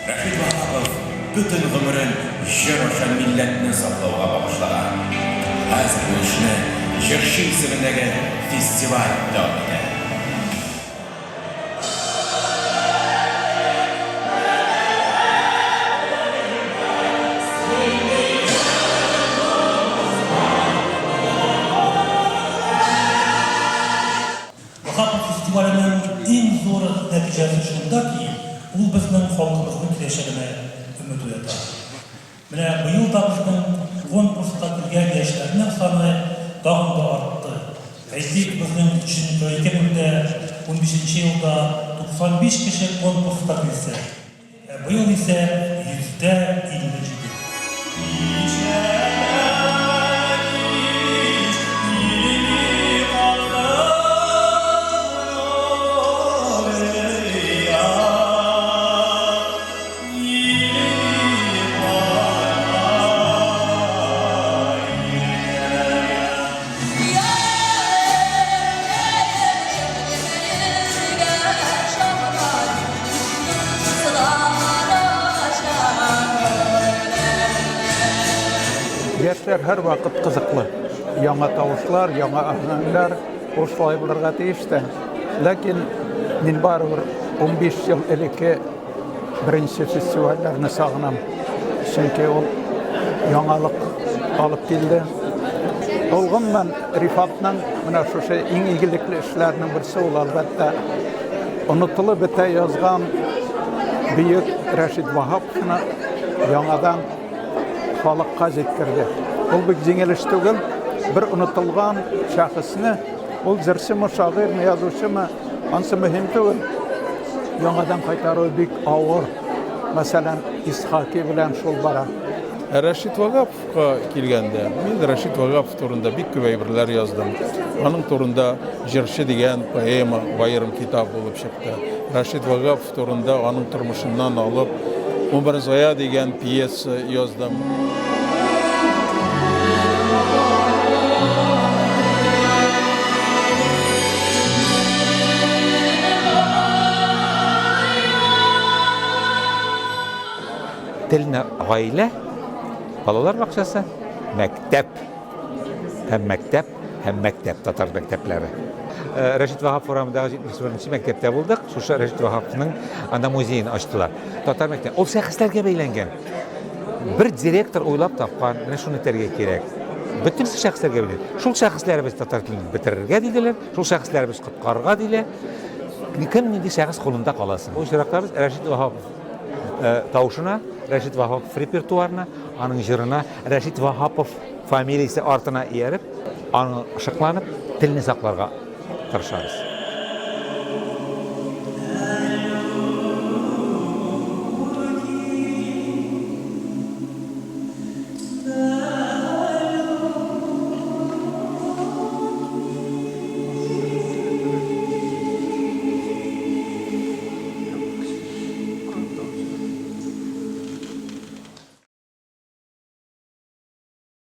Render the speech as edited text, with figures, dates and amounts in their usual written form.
Рәшит Вахапов бүтін ғұмырын жер аша милләтне саклауга багышлаган. Хәзер бу эшне җырчы исемендәге фестиваль дәвам итә. Вахапов фестивалінің ең зор нәтижесі шында ки, ул безнең халкыбызның киләчәгенә өмет уята. Менә быел да безнең конкурска килгән яшьләрнең саны тагын да артты. Әйтик, безнең 2015 елда 95 кеше конкурска килсә, быел исә 157. Яшьләр һәр вакыт кызыклы. Яңа тавышлар, яңа аһәңләр ошолай булырга тиеш тә. Ләкин мин барыбер 15 ел элекке беренче фестивальләрне сагынам. Чөнки ул яңалык алып килде. Ул гомумән Рифатның менә шушы иң игелекле эшләренең берсе ул әлбәттә онытылып бетә язган бөек Рәшит Вахаповны яңадан халыкка җиткерде. Ул бик җиңел эш түгел. Бер онытылган шәхесне, ул җырчымы, шагыйрьме, язучымы, ансы мөһим түгел. Яңадан кайтару бик авыр. Мәсәлән, Исхаки белән шул бара. Рәшит Вахаповка килгәндә, мин Рәшит Вахапов турында бик күп әйберләр яздым. Аның турында «Җырчы» дигән поэма, байрам китап булып чыкты. Рәшит Вахапов турында аның тормышыннан алып «Умар Зоя» дигән пьеса яздым. Телне гаилә, балалар бакчасы, мәктәп һәм мәктәп татар мәктәпләре. Рәшит Вахапов урамындагы 71-нче мәктәптә булдык. Шушы Рәшит Вахаповның анда музейын ачтылар. Татар мәктәп. Ул шәхесләргә бәйләнгән. Бер директор уйлап тапкан, менә шуны итәргә кирәк. Бөтен шәхесләргә бәйләнгән. Шул шәхесләребез татар телен бетерергә диделәр, шул шәхесләребез коткарга диләр. Кем нинди шәхес кулында каласың? Ул чиракта без Рәшит Вахапов тавышына, Рәшит Вахапов репертуарына, аның җырына, Рәшит Вахапов фамилиясе артына ияреп, аны шыкланып, телне сакларга тырышабыз.